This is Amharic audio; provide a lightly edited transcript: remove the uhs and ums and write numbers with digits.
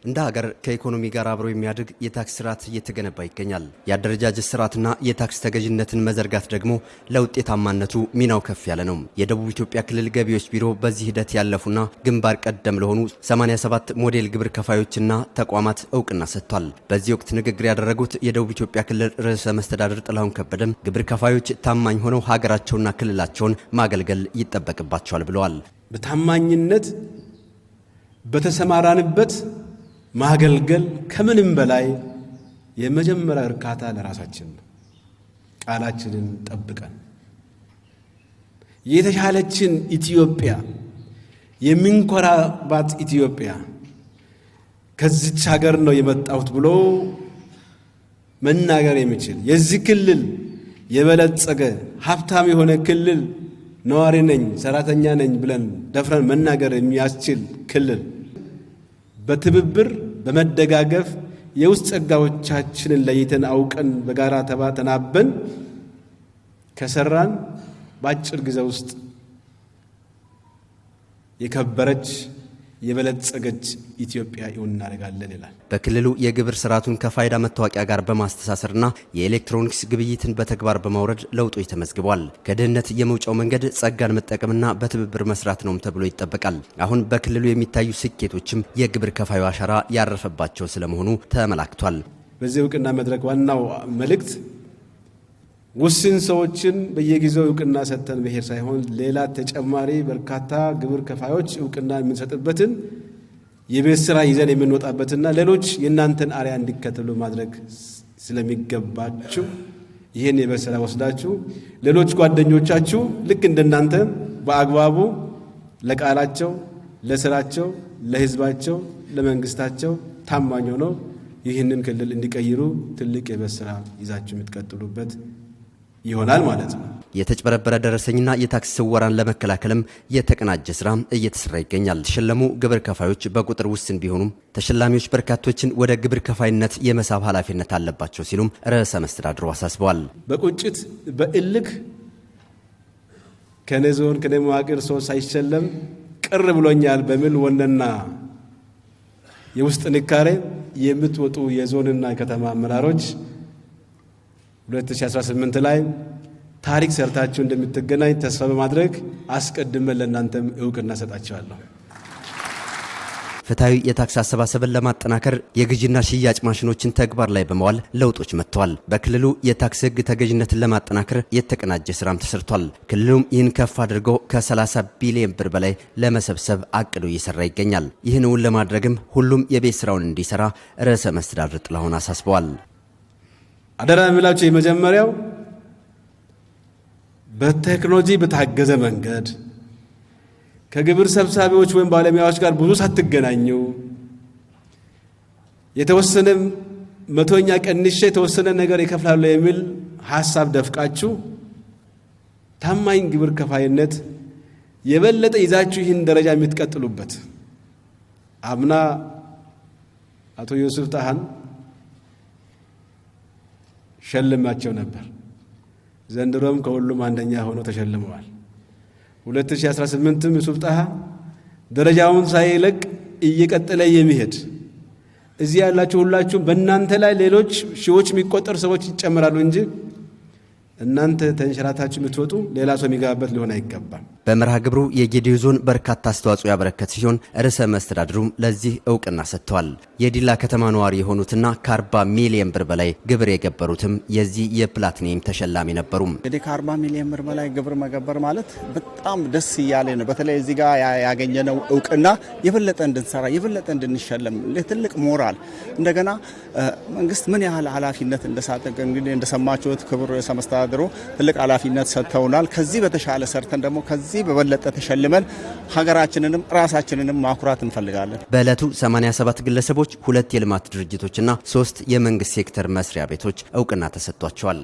እንደ ሀገር ከኢኮኖሚ ጋር አብሮ የሚያድግ የታክስ ስርዓት እየተገነባ ይገኛል። የአደረጃጀት ስርዓትና የታክስ ተገዥነትን መዘርጋት ደግሞ ለውጤታማነቱ ሚናው ከፍ ያለ ነው። የደቡብ ኢትዮጵያ ክልል ገቢዎች ቢሮ በዚህ ሂደት ያለፉና ግንባር ቀደም ለሆኑ 87 ሞዴል ግብር ከፋዮችና ተቋማት እውቅና ሰጥቷል። በዚህ ወቅት ንግግር ያደረጉት የደቡብ ኢትዮጵያ ክልል ርዕሰ መስተዳድር ጥላሁን ከበደም ግብር ከፋዮች ታማኝ ሆነው ሀገራቸውና ክልላቸውን ማገልገል ይጠበቅባቸዋል ብለዋል። በታማኝነት በተሰማራንበት ማገልገል ከምንም በላይ የመጀመሪያ እርካታ ለራሳችን ነው። ቃላችንን ጠብቀን የተሻለችን ኢትዮጵያ የምንኮራባት ኢትዮጵያ ከዚች ሀገር ነው የመጣሁት ብሎ መናገር የሚችል የዚህ ክልል የበለጸገ ሀብታም የሆነ ክልል ነዋሪ ነኝ ሰራተኛ ነኝ ብለን ደፍረን መናገር የሚያስችል ክልል በትብብር በመደጋገፍ የውስጥ ጸጋዎቻችንን ለይተን አውቀን በጋራ ተናበን ከሰራን በአጭር ጊዜ ውስጥ የከበረች የበለጸገች ኢትዮጵያ እናደርጋለን ይላል። በክልሉ የግብር ስርዓቱን ከፋይዳ መታወቂያ ጋር በማስተሳሰርና የኤሌክትሮኒክስ ግብይትን በተግባር በማውረድ ለውጦች ተመዝግቧል። ከድህነት የመውጫው መንገድ ጸጋን መጠቀምና በትብብር መስራት ነው ተብሎ ይጠበቃል። አሁን በክልሉ የሚታዩ ስኬቶችም የግብር ከፋዩ አሻራ ያረፈባቸው ስለመሆኑ ተመላክቷል። በዚህ እውቅና መድረክ ዋናው መልእክት ውስን ሰዎችን በየጊዜው እውቅና ሰጥተን መሄድ ሳይሆን ሌላ ተጨማሪ በርካታ ግብር ከፋዮች እውቅና የምንሰጥበትን የቤት ስራ ይዘን የምንወጣበትና ሌሎች የእናንተን አርያ እንዲከተሉ ማድረግ ስለሚገባችሁ ይህን የቤት ስራ ወስዳችሁ ሌሎች ጓደኞቻችሁ ልክ እንደናንተ በአግባቡ ለቃላቸው፣ ለስራቸው፣ ለህዝባቸው፣ ለመንግስታቸው ታማኝ ሆነው ይህንን ክልል እንዲቀይሩ ትልቅ የቤት ስራ ይዛችሁ የምትቀጥሉበት ይሆናል ማለት ነው። የተጭበረበረ ደረሰኝና የታክስ ስወራን ለመከላከልም የተቀናጀ ስራ እየተሰራ ይገኛል። ተሸለሙ ግብር ከፋዮች በቁጥር ውስን ቢሆኑም ተሸላሚዎች በርካቶችን ወደ ግብር ከፋይነት የመሳብ ኃላፊነት አለባቸው ሲሉም ርዕሰ መስተዳድሩ አሳስበዋል። በቁጭት በእልክ ከኔ ዞን ከኔ መዋቅር ሰው ሳይሸለም ቅር ብሎኛል በሚል ወነና የውስጥ ንካሬ የምትወጡ የዞንና የከተማ አመራሮች 2018 ላይ ታሪክ ሰርታችሁ እንደምትገናኝ ተስፋ በማድረግ አስቀድመን ለእናንተም እውቅና ሰጣችኋለሁ። ፍትሐዊ የታክስ አሰባሰብን ለማጠናከር የግዥና ሽያጭ ማሽኖችን ተግባር ላይ በመዋል ለውጦች መጥተዋል። በክልሉ የታክስ ሕግ ተገዥነትን ለማጠናከር የተቀናጀ ስራም ተሰርቷል። ክልሉም ይህን ከፍ አድርጎ ከ30 ቢሊዮን ብር በላይ ለመሰብሰብ አቅዶ እየሰራ ይገኛል። ይህን እውን ለማድረግም ሁሉም የቤት ስራውን እንዲሰራ ርዕሰ መስተዳድር ጥላሁን አሳስበዋል። አደራ የሚላቸው የመጀመሪያው በቴክኖሎጂ በታገዘ መንገድ ከግብር ሰብሳቢዎች ወይም ባለሙያዎች ጋር ብዙ ሳትገናኙ የተወሰነ መቶኛ ቀንሼ የተወሰነ ነገር ይከፍላሉ የሚል ሐሳብ ደፍቃችሁ ታማኝ ግብር ከፋይነት የበለጠ ይዛችሁ ይህን ደረጃ የምትቀጥሉበት አምና አቶ ዮሴፍ ጣሃን ሸልማቸው ነበር። ዘንድሮም ከሁሉም አንደኛ ሆኖ ተሸልመዋል። 2018ም ዮሴፍ ጣሃ ደረጃውን ሳይለቅ እየቀጠለ የሚሄድ እዚህ ያላችሁ ሁላችሁም በእናንተ ላይ ሌሎች ሺዎች የሚቆጠሩ ሰዎች ይጨምራሉ እንጂ እናንተ ተንሸራታችሁ የምትወጡ ሌላ ሰው የሚገባበት ሊሆን አይገባም። በመርሃ ግብሩ የጌዲዮ ዞን በርካታ አስተዋጽኦ ያበረከተ ሲሆን ርዕሰ መስተዳድሩም ለዚህ እውቅና ሰጥተዋል። የዲላ ከተማ ነዋሪ የሆኑትና ከ40 ሚሊዮን ብር በላይ ግብር የገበሩትም የዚህ የፕላቲኒየም ተሸላሚ ነበሩ። እንግዲህ ከ40 ሚሊዮን ብር በላይ ግብር መገበር ማለት በጣም ደስ እያለ ነው። በተለይ እዚህ ጋር ያገኘነው እውቅና የበለጠ እንድንሰራ የበለጠ እንድንሸለም ትልቅ ሞራል እንደገና መንግስት ምን ያህል ኃላፊነት እንደሳተ እንግዲህ እንደሰማችሁት ክቡር ርዕሰ መስተዳድሩ ትልቅ ኃላፊነት ሰጥተውናል። ከዚህ በተሻለ ሰርተን ደግሞ ከዚህ በበለጠ ተሸልመን ሀገራችንንም ራሳችንንም ማኩራት እንፈልጋለን። በዕለቱ 87 ግለሰቦች፣ 2 የልማት ድርጅቶችና 3 የመንግስት ሴክተር መስሪያ ቤቶች እውቅና ተሰጥቷቸዋል።